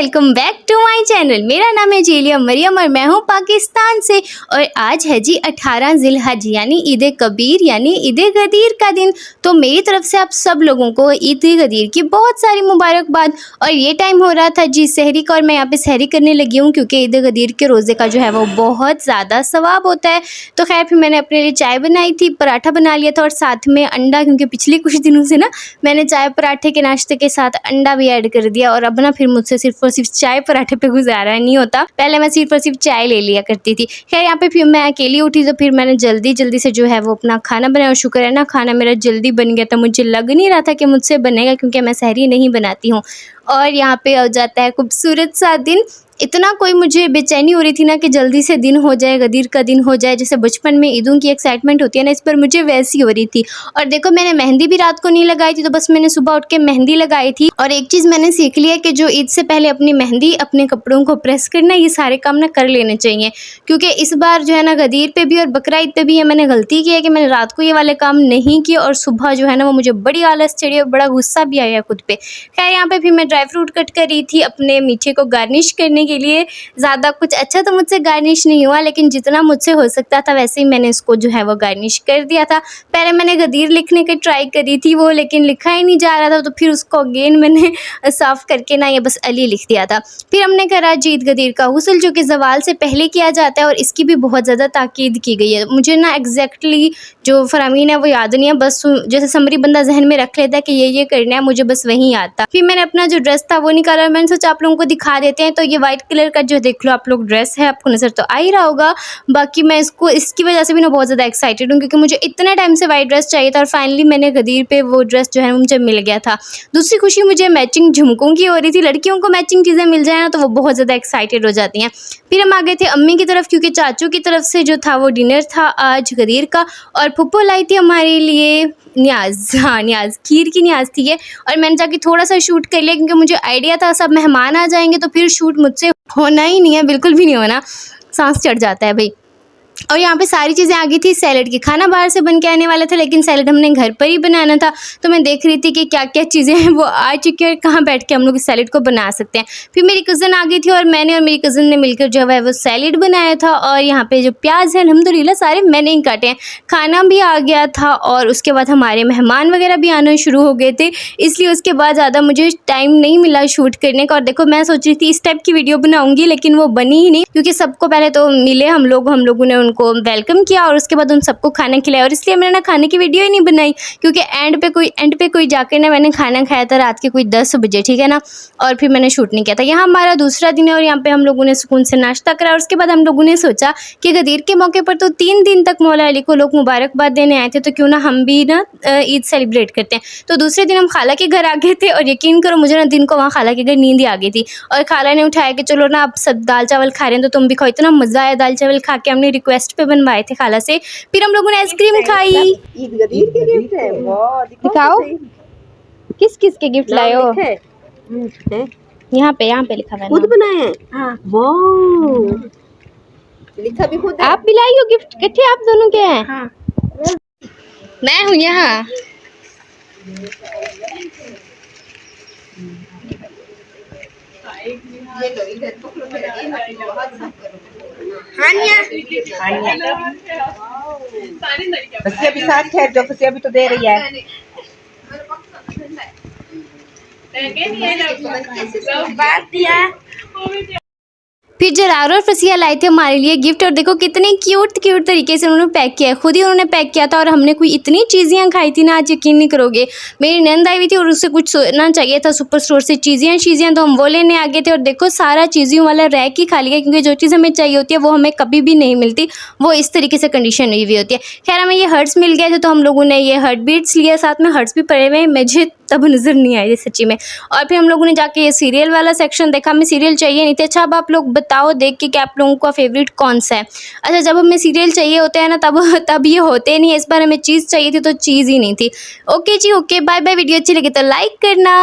Welcome back to my channel. मेरा नाम है जेलिया मरियम और मैं हूँ पाकिस्तान से। और आज है जी 18 जिलहज यानी ईद कबीर यानी ईद गदीर का दिन। तो मेरी तरफ से आप सब लोगों को ईद गदीर की बहुत सारी मुबारकबाद। और ये टाइम हो रहा था जी सहरी का और मैं यहाँ पे सहरी करने लगी हूँ क्योंकि ईद गदीर के रोज़े का जो है वो बहुत ज़्यादा सवाब होता है। तो खैर फिर मैंने अपने लिए चाय बनाई थी, पराठा बना लिया था और साथ में अंडा, क्योंकि पिछले कुछ दिनों से ना मैंने चाय पराठे के नाश्ते के साथ अंडा भी ऐड कर दिया। और अब ना फिर मुझसे सिर्फ और सिर्फ चाय पराठे पे गुजारा नहीं होता। पहले मैं सिर्फ और सिर्फ चाय ले लिया करती थी। खैर यहाँ पे फिर मैं अकेली उठी तो फिर मैंने जल्दी से जो है वो अपना खाना बनाया और शुक्र है ना खाना मेरा जल्दी बन गया था। मुझे लग नहीं रहा था कि मुझसे बनेगा क्योंकि मैं सहरी नहीं बनाती हूँ। और यहाँ पे हो जाता है खूबसूरत सा दिन। इतना कोई मुझे बेचैनी हो रही थी ना कि जल्दी से दिन हो जाए, गदीर का दिन हो जाए। जैसे बचपन में ईदों की एक्साइटमेंट होती है ना, इस पर मुझे वैसी हो रही थी। और देखो मैंने मेहंदी भी रात को नहीं लगाई थी, तो बस मैंने सुबह उठ के मेहंदी लगाई थी। और एक चीज़ मैंने सीख लिया कि जो ईद से पहले अपनी मेहंदी, अपने कपड़ों को प्रेस करना, ये सारे काम ना कर लेने चाहिए। क्योंकि इस बार जो है ना गदीर पे भी और बकरा ईद पे भी मैंने गलती की है कि मैंने रात को ये वाले काम नहीं किए और सुबह जो है ना वो मुझे बड़ी आलस चढ़ी और बड़ा गुस्सा भी आया खुद पे। खैर यहाँ पे फिर मैं ड्राई फ्रूट कट कर रही थी अपने मीठे को गार्निश करने के लिए। ज़्यादा कुछ अच्छा तो मुझसे गार्निश नहीं हुआ, लेकिन जितना मुझसे हो सकता था वैसे ही मैंने इसको जो है वो गार्निश कर दिया था। पहले मैंने गदीर लिखने की ट्राई करी थी वो, लेकिन लिखा ही नहीं जा रहा था, तो फिर उसको अगेन मैंने साफ़ करके ना ये बस अली लिख दिया था। फिर हमने करा जी ईद गदीर का गुस्ल, जो कि ज़वाल से पहले किया जाता है और इसकी भी बहुत ज़्यादा ताकीद की गई है। मुझे ना एग्जैक्टली जो फरामीन है वो याद नहीं है, बस जैसे समरी बंदा जहन में रख लेता है कि ये करना है, मुझे बस वही याद था। फिर मैंने अपना जो ड्रेस था वो निकाला और मैंने सोचा आप लोगों को दिखा देते हैं। तो ये वाइट कलर का जो देख लो आप लोग ड्रेस है, आपको नज़र तो आ ही रहा होगा। बाकी मैं इसकी वजह से भी ना बहुत ज़्यादा एक्साइटेड हूँ क्योंकि मुझे इतने टाइम से वाइट ड्रेस चाहिए था और फाइनली मैंने गदीर पे वो ड्रेस जो है मुझे मिल गया था। दूसरी खुशी मुझे मैचिंग झुमकों की हो रही थी। लड़कियों को मैचिंग चीज़ें मिल जाए ना तो वो बहुत ज़्यादा एक्साइटेड हो जाती हैं। फिर हम आ गए थे अम्मी की तरफ क्योंकि चाचू की तरफ से जो था वो डिनर था आज गदीर का। और फुप्पो लाई थी हमारे लिए न्याज, हाँ न्याज, खीर की न्याज थी ये। और मैंने जाके थोड़ा सा शूट कर लिया क्योंकि मुझे आइडिया था सब मेहमान आ जाएंगे तो फिर शूट मुझसे होना ही नहीं है, बिल्कुल भी नहीं होना, सांस चढ़ जाता है भाई। और यहाँ पे सारी चीज़ें आ गई थी सैलड की। खाना बाहर से बन के आने वाला था लेकिन सैलड हमने घर पर ही बनाना था। तो मैं देख रही थी कि क्या क्या चीज़ें हैं वो आ चुकी हैं और कहाँ बैठ के हम लोग इस सैलड को बना सकते हैं। फिर मेरी कज़न आ गई थी और मैंने और मेरी कज़न ने मिलकर जो है वो सैलड बनाया था। और यहाँ पे जो प्याज है अल्हम्दुलिल्लाह सारे मैंने ही काटे हैं। खाना भी आ गया था और उसके बाद हमारे मेहमान वगैरह भी आना शुरू हो गए थे, इसलिए उसके बाद ज़्यादा मुझे टाइम नहीं मिला शूट करने का। और देखो मैं सोच रही थी इस टाइप की वीडियो बनाऊँगी लेकिन वो बनी ही नहीं क्योंकि सबको पहले तो मिले हम लोगों ने उनको वेलकम किया और उसके बाद उन सबको खाना खिलाया। और इसलिए मैंने ना खाने की वीडियो ही नहीं बनाई क्योंकि एंड पे कोई जाकर ना मैंने खाना खाया था रात के कोई 10 बजे, ठीक है ना। और फिर मैंने शूट नहीं किया था। यहाँ हमारा दूसरा दिन है और यहाँ पे हम लोगों ने सुकून से नाश्ता करा। और उसके बाद हम लोगों ने सोचा कि गदीर के मौके पर तो 3 दिन तक मौला अली को लोग मुबारकबाद देने आए थे, तो क्यों ना हम भी ना ईद सेलिब्रेट करते हैं। तो दूसरे दिन हम खाला के घर आ गए थे और यकीन करो मुझे ना दिन को वहाँ खाला के घर नींद ही आ गई थी। और खाला ने उठाया कि चलो ना आप सब दाल चावल खा रहे हैं तो तुम भी खाओ। इतना मज़ा आया दाल चावल खा के, हमने रिक्वेस्ट पे बनवाए थे खाला से। फिर हम लोगों ने आइसक्रीम खाई। ईद गदीर के गिफ्ट है, वाह दिखाओ किस किस के गिफ्ट लाए हो। यहाँ पे लिखा हुआ है खुद बनाए हैं। हाँ वाह, लिखा भी खुद है। आप भी लाई हो गिफ्ट, इकट्ठे आप दोनों के हैं। हाँ। मैं हूँ यहाँ। फसिया भी साथ है, जो फसिया भी तो दे रही है। फिर जरार और फसिया लाए थे हमारे लिए गिफ्ट और देखो कितने क्यूट तरीके से उन्होंने पैक किया है। खुद ही उन्होंने पैक किया था और हमने कोई इतनी चीज़ें खाई थी ना, आज यकीन नहीं करोगे। मेरी नंद आई हुई थी और उससे कुछ सोना चाहिए था सुपर स्टोर से चीज़ें तो हम वो लेने आ गए थे। और देखो सारा चीज़ों वाला रैक ही खाली है क्योंकि जो चीज़ हमें चाहिए होती है वो हमें कभी भी नहीं मिलती, वो इस तरीके से कंडीशन हुई हुई होती है। खैर हमें ये हर्ट्स मिल गए थे तो हम लोगों ने ये हर्ट बीट्स लिए, साथ में हर्ट्स भी पड़े हुए हैं, मुझे तब नज़र नहीं आए सच्ची में। और फिर हम लोगों ने जाके ये सीरियल वाला सेक्शन देखा, हमें सीरियल चाहिए नहीं थे। अच्छा अब आप लोग बताओ देख के कि आप लोगों का फेवरेट कौन सा है। अच्छा जब हमें सीरियल चाहिए होते हैं ना तब ये होते नहीं है। इस बार हमें चीज़ चाहिए थी तो चीज़ ही नहीं थी। ओके जी ओके, बाय बाय। वीडियो अच्छी लगी तो लाइक करना।